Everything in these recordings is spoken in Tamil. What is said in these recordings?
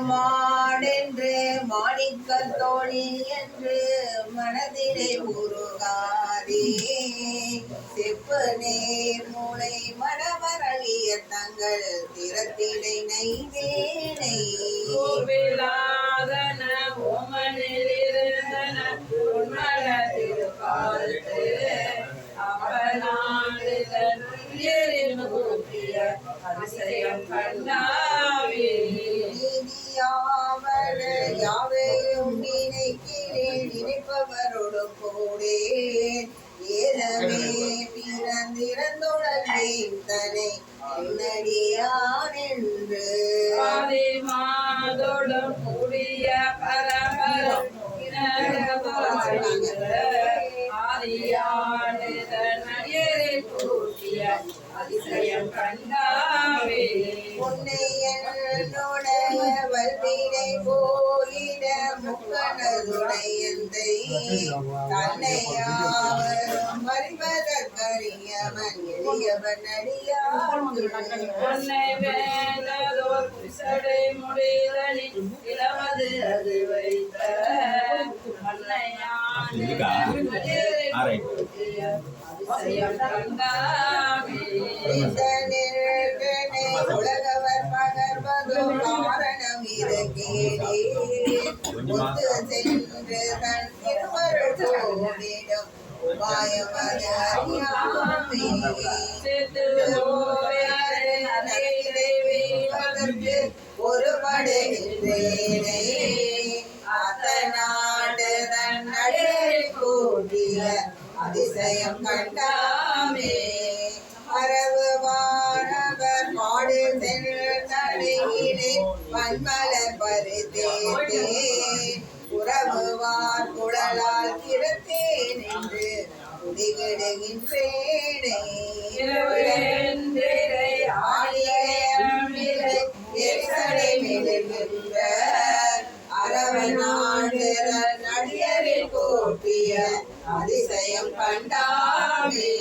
மாடென்று மாணிக்க தோழி என்று மனதிலே உருகாதே செப்பு நேர் மூளை மனமரளிய தங்கள் திறத்திடை நைவேனை கோவிலாதன ஓமனில் இருந்தன உன்மன திருப்பாலத்து அப்பனாடுதன் எரின் கூட்டிய அதிசயம் கண்டாவே நீதியாவன யாவையும் நினைக்கிறேன் நினைப்பவரோடு கூடேன் ஏலமே பிறந்திறந்துடல்வேன் தனை என்னடியான் என்று மாதோடும் கூடிய பரம்பரம் கூட்டிய அதிசயம் கண்டாவே உன்னை என்னோட வல்வினை போயிட முக்கனதுடையந்தை தன்னையாவரும் அறிவதற்கரியவன் எளியவன் அடியான் உன்னை வேண்டதோர் புசடை முடிதலில் இளமது அது வைத்த உலகவர் பகர்வதும் காரணம் இது கேடே சென்று தன் திருவருள் போடிடும் உபாயமது அறியாமைக்கு ஒரு படுகின்றேனே அத்தநாடு தன் அடியில் கூடிய அதிசயம் கண்டாமே மரபு வானவர் மாடு செல்லையிலே பன்மலர் பருத்தே உறவுவார் குழலால் கிடத்தேன் என்று குடிகிடுகின்றேனே எரிசடை மெழுகின்ற அரவநாடு நடிகரில் கூட்டிய அதிசயம் கண்டாமே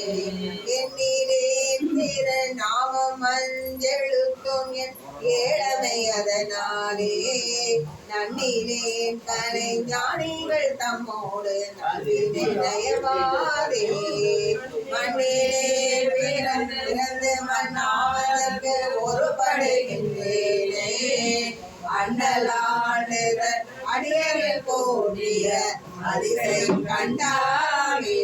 என்னிலே திரு நாமம் மஞ்செழுக்கும் என் ஏழமை அதனாலே நன்னிலேன் கலை ஞானிகள் தம்மோடு நயவாதே மண்ணிலே பிறந்து மண்ணாவதற்கு ஒரு படுகின்றேனே அண்டலாண்டுதன் அடியரில் கூடிய அதிசயம் கண்டாவே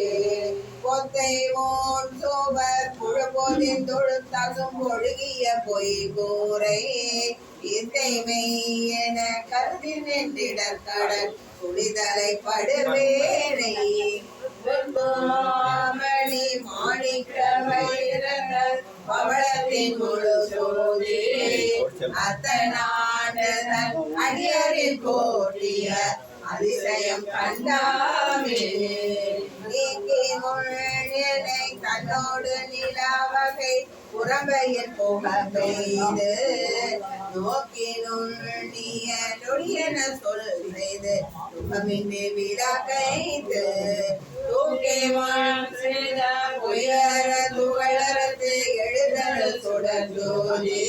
கொத்தை ஓன் சோபர் புழுபோதின் தொழுத்தகும் ஒழுகிய பொய் கூரை இசைமை என கருதி நின்றிடற் கடல் குடிதலை படுவேனை மணி மாணிக்க வைரங்கள் பவளத்தின் முழு சோதி அத்தனாண்டதன் அடியரில் கோட்டிய அதிசயம் கண்டாமே நீக்கி முழனை தன்னோடு நிலாவகை புறம்பையில் போக பெய்து நோக்கினுள் நீய நொடியன சொல் செய்து துன்பமின்றி விழா கைத்து தூக்கேவான் செய்த உயர துகளரத்து எழுதல் சுடர்ந்தோதி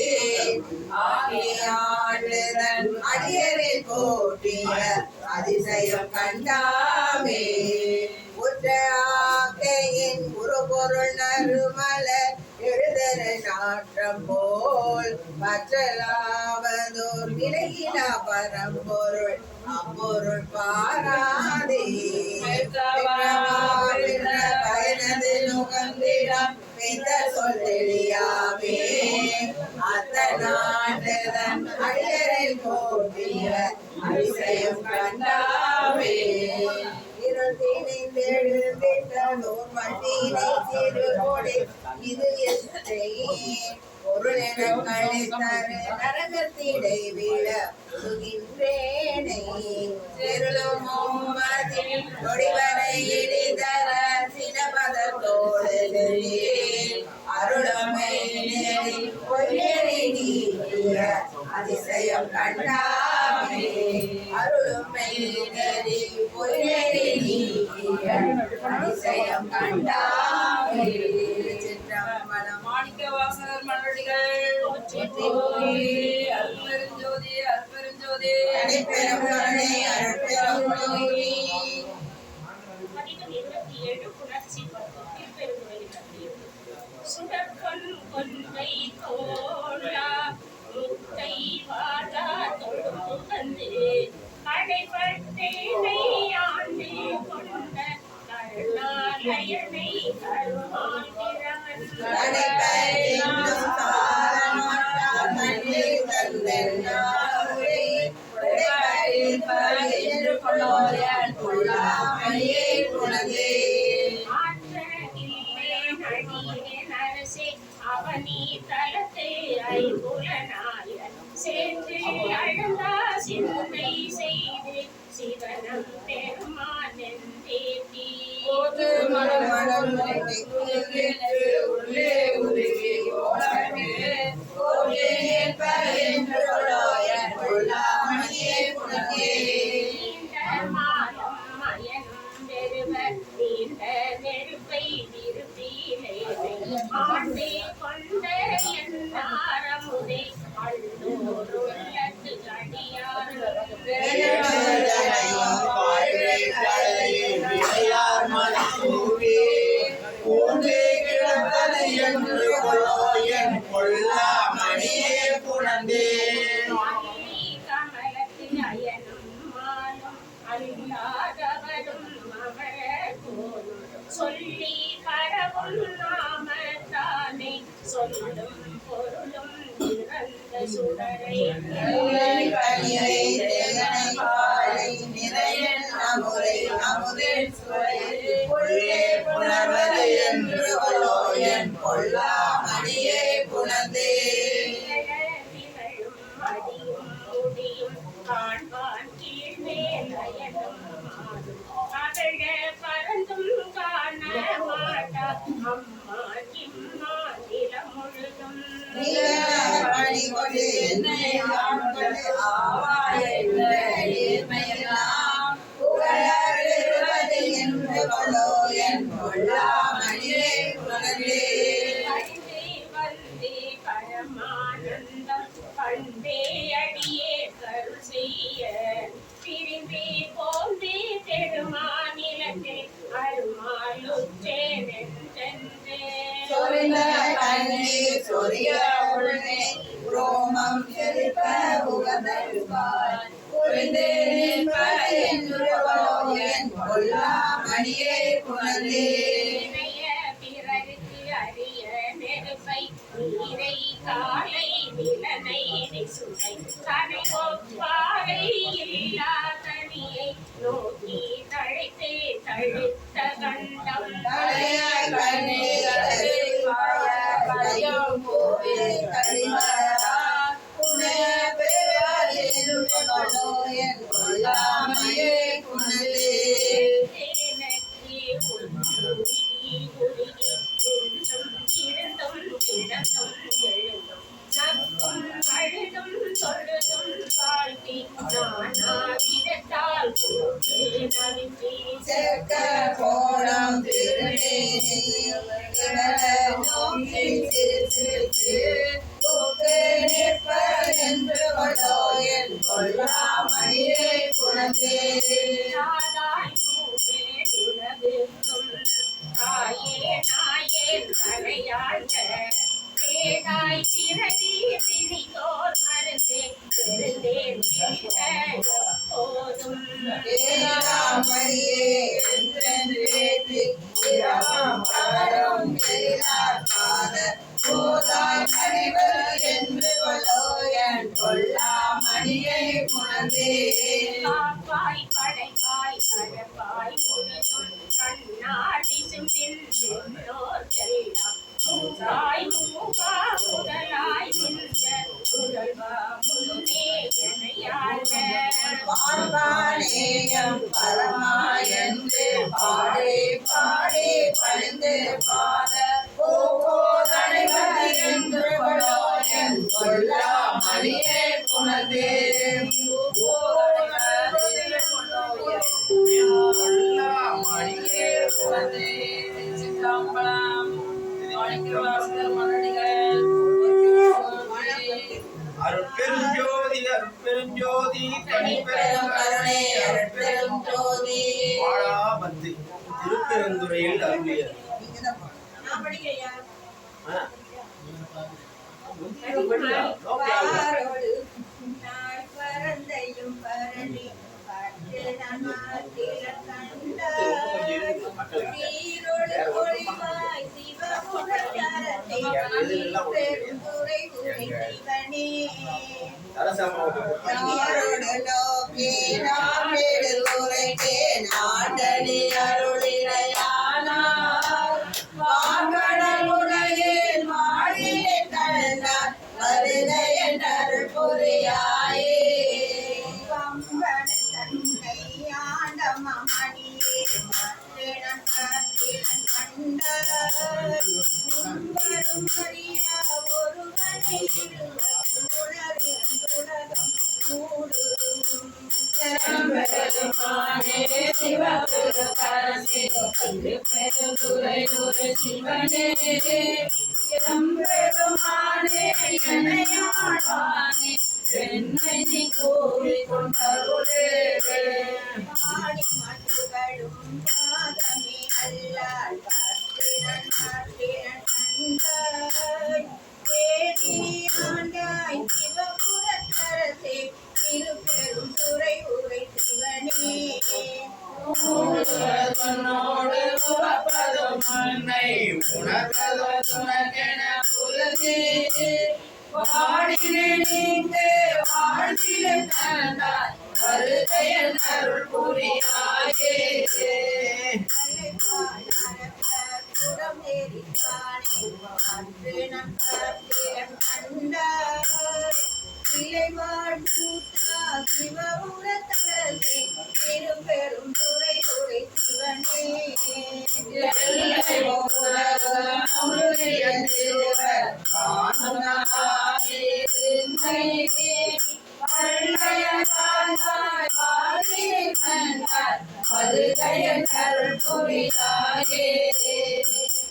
ஆகியாண்டுதன் அடியரில் போட்டிய அதிசயம் கண்டாமே உற்ற ஆக்கையின் குருபொருள் நறுமலர் எழுதர நாற்றம் போல் மற்றலாவதோர் நிலையிலா பரம்பொருள் அப்பொருள் பாராதே பயனது நுகர்ந்திடம் பெற்ற சொல்லெளியாமே அத்தநாட்டதன் அடியரில் கோட்டிய அதிசயம் கண்டாமே இருள் தீனைந்தெழுந்திட்டோர் வண்டியினை சிறுகோடை இது எத்தை பொருளெனக்களை தரு நரகத்திடை விழ புகின்றேனை திருளும் மதில் நொடிவரை இடிதர சினபதத்தோடு அருளமை நெறி பொய்யறி நீக்கிய அதிசயம் கண்டாமே அருளுமை நெறி பொய்யறி நீக்கிய அதிசயம் கண்டாமே மாணிக்க வாசகர் மலடிகள் அருள்பெருஞ்சோதி அருள்பெரும் அருட்பெருஞ்சோதி தனிப்பெரும் கருணை அருட்பெரும் ஜோதி. பதிகம் 27 புணர்ச்சி பக்கத்தில் பெருங்குறையினர் சுடற்கொன் கொன்றை தோழா முத்தை வாழா தொழுந்து வந்து அடைபட்டேனை ஆண்டு கொண்ட கருணாலயனை கருமாந்திரவன் தனிப்பெரும் சாரமாட்டா தண்ணீர் தந்தென்னாரே. உடைப்பறிப்ப என்று கொள்ளோயன் கொள்ளாமையே குணதே. அவனி தலத்தை ஐம்புலனாய சேர்ந்து அழுந்தா சிந்தை செய்து சிவனம் பெருமான் தேதி போது மலர் மலர் உள்ளே உருகி ஓடமே கோலே ஏற்ப என்று கொள்ளோயன் கொள்ளாமையே குணதே. மாலம் மயனும் பெருவர் நீண்ட நெருப்பை விரும்பிலே ஆண்டே கொண்ட என்னாரமுதே அள்ளோர் உள்ளத்து அடியார்கள் கமலத்தில் அயனும் மாலும் அல்லாதவரும் அமரர் போலும் சொல்லி பரவும் நாமத்தானே சொல்லும் பொருளும் இறந்த சுடரை கொள்ளாமணியே குணதே. திகழும் மடியும் முடியும் காண்பான் கீழ்மேல் அயனும் மாலும் அகழ பறந்தும் காண மாட்டா அம்மா கிம்மா நிலம் முழுதும் பணி கொண்டு என்னை ஆட்கொண்டு ஆவாய் என்ற நேர்மையெல்லாம் புகழருவது என்று கொள்ளோயன் கொள்ளாமணியே குணதே. பண்டே வந்தே பரமானந்தம் பண்டே அடியே கருள் செய்ய பிரிந்தே போந்தே தெருமாநிலத்தில் அருமாலுற்றேனென்றே சொரிந்த கண்ணீர் சொரிய உடனே ரோமம் செழிப்ப உகந்தருப்பாய் புரிந்தே நிற்ப என்று கொள்ளோயன் கொள்ளாமணியே குணதே. இணைய பிறருக்கு அரிய நெருப்பை நீரை காலை நிலனை நிசுகை தனை ஒப்பாரை இல்லா தனியை நோக்கி தழைத்தே தழுத்த கண்டம் தலையாய் கண்ணீர் அலறி பாய பயம் போவே கரிமலரா புனைய பெறுவார் என்று கொள்ளோயன் கொள்ளாமணியே குணதே. தேனக்கே உருகி உருகி நின்றும் இருந்தும் கிடந்தும் எழுந்தும் நக்கும் அழுதும் சொல்லுதும் வாழ்த்தி நானாவிதத்தால் போட்டு நவிற்றி செக்க கோணம் திருநேனி நோக்கி சிரித்து தூக்கு நிற்ப என்று கொள்ளோயன் கொள்ளாமணியே குணதே. நாதாய் மூவே உலகுக்கும் தாயே நாயே தலையாண்ட தேதாய் திரதி திரிதோர் மருந்தே பெருந்தேன் பிடித்த எப்போதும் ஏகாமணியே என்றென்று ஏற்றி இரவும் பகலும் எழிலார் பாத போதாய் மணிவர் என்று கொள்ளோயன் கொள்ளாமணியே குணதே. காப்பாய் படைப்பாய் கடப்பாய் முழுதும் கண்ணாடி சிந்தின்னோர் எல்லாம் மூவாய் மூவா முதலாய் நின்ற முதல்வா முன்னே எனையாண்ட பார்ப்பானேயம் பரமா என்று பாடி பாடி பணிந்து பாத போதனைவர் என்று கொள்ளோயன் கொள்ளாமணியே குணதே. கொள்ளாமணியே குணதே. சித்தாம்பலம் அருட்பெருஞ்சோதி அருட்பெருஞ்சோதி தனிப்பெரும் கருணை அருட்பெரும் ஜோதி வாழாபத்து திருப்பெருந்துறையில் அருளியது. பாரோடு நாள் பரந்தையும் பரணி பட்டு நமாத்தில கண்டாய் நீரோடு ஒளிவாய் சிவமுகத்தரத்தை பெருந்துரை உரை சிவனே நாரோடு நோக்கி நாடு உரைக்கே நாடனி அருளினையானார் வாங்கடல் உலகில் வாழிலே கண்டார் வருகை என்றருள் புரியாயே கம்பன் தன்னை ஆண்டம மணியே மத்திரன் காத்திரன் கண்டார் உம்பரும் அறியா ஒருவனை உணர்ந்துலகம் கூடும் பெருமானே சிவபெருமானே திருப்பெருந்துறை ஒரு சிவனே பெருமானே என்னையாழ்வானே என்னை நீ கூறிக் கொண்டருளே ஆடி மதுகளும் பாதமே அல்லால் பார்த்திரன் மாத்திரன் கண்டாய் தேடி ஆண்டாய் சிவபுரத்தரசே திருப்பெரும் துறை உரை சிவனே உன்னோடு உறப்பதும் மண்ணை உணர்வதும் உனக்கென புலனே வாடினே நீங்க வாழ்விலே கண்டாய் வருகையில் அருள் புரியாயே புறம் ஏறித்தானே மாற்றினம் காத்திரம் கண்டாய் இலைவாழ் பூத்தா சிவபுரத்தரசே திருப்பெரும் துறை உரை சிவனே எல்லை உலகம் முழுகிய திருவர் காணுனாயிருந்தை பள்ளையதாய் வாழிலே கண்டாய் வருகையில் அருள் புரியாயே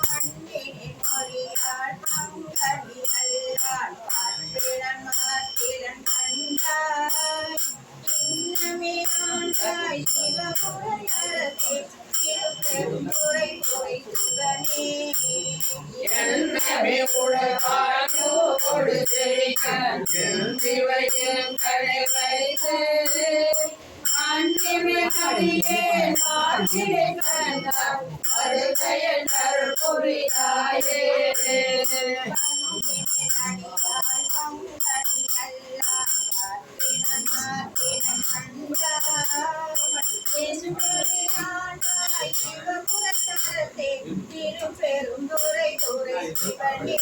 மண்ணினை மொழியாள் மங்கனி அல்லாள் பாற்றிரன் மாத்திரன் கண்டாய் இன்னமே ஆண்டாய் சிவபுரத்தரசே திருப்பெரும் துறை உரை சிவனே என்னமே உலகாயோடு செழிக்க என் சிவையின் கடை வைத்து அன்னிமே அடியே வாழ்விலே கண்டாய் வருகையில் அருள் புரியாயே திருப்பெருந்துறை துறை சிவனே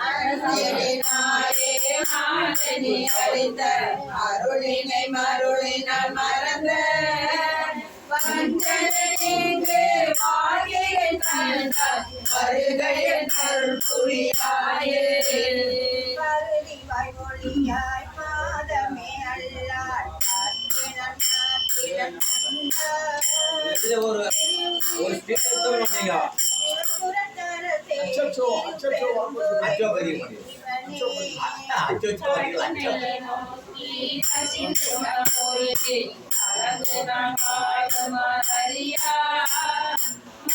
அருளினாயே மாதனி அறிந்த அருளினை மருளினால் மறந்த வஞ்சனை நீங்கு வாழ்கிலை கண்டாய் வருகையில் அருள் புரியாயே பருதிவாய் மொழியாய் மாதமே அல்லால் காத்திரன் மாத்திரன் கண்டாய் இதுல ஒரு ஸ்பீக்கர் நீங்க சிவபுரத்தரசே அச்சோ, அச்சோ, அச்சோ, பெரிய மணி. அச்சோ,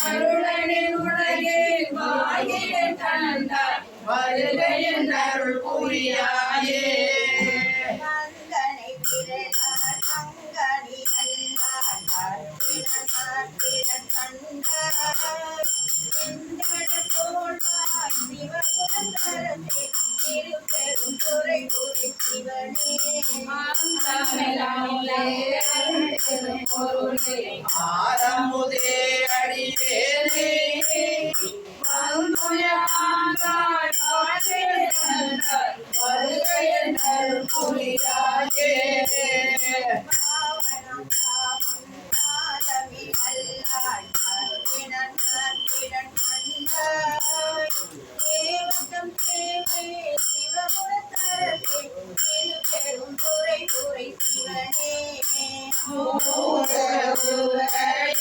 அருளனின் உலகில் வாழ்கிலை கண்டாய் வருகையில் அருள் புரியாயே மந்தனை பிறனார் மங்கனி அல்லால் பார்த்திரன் மாத்திரன் கண்டாய் எந்தட தோள்வாய் சிவபுரத்தரசே திருப்பெரும் துறை உரை சிவனே ஆரமுதே அடியேனே வருகையில் அருள் புரியாயே பாவனம் பாவம் பாதமே அல்லால் பார்த்திரன் மாத்திரன் கண்டாய் தேவதம் தேவே சிவபுரத்தரசே திருப்பெரும் துறை உரை சிவனே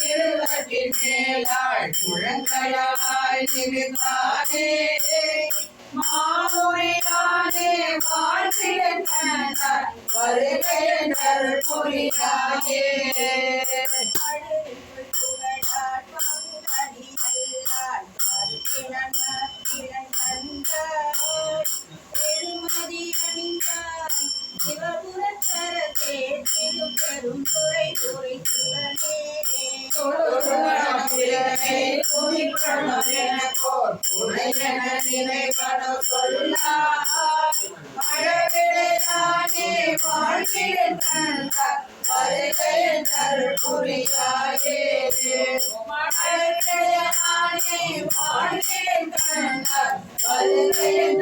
இருவற்றின் மேலாள் முழங்களாய் நிமிர்ந்தானே மாமுனியானே வாழ்ந்திட கண்டாய் வருகையின் அருள் புரியாயே அழகுள் புகழார் பங்கனி நல்லாள் பார்த்தினன் நற்கிரண் கண்டாய் பெருமதி அணிந்தாய் சிவபுரத்தரசே திருப்பெருந்துறை துறை சிவனே தொழுதுணர்ந்திடமே துணிக்கணும் எனக்கோர் துணை என நினைவனும் சொல்லாய் மழவிடையானே வாழ்கிறேன் கண்டாய் வருகையின் அருள் புரியாயே மழவிடையானே வாழ்கிறேன் கண்டாய் வருகையின்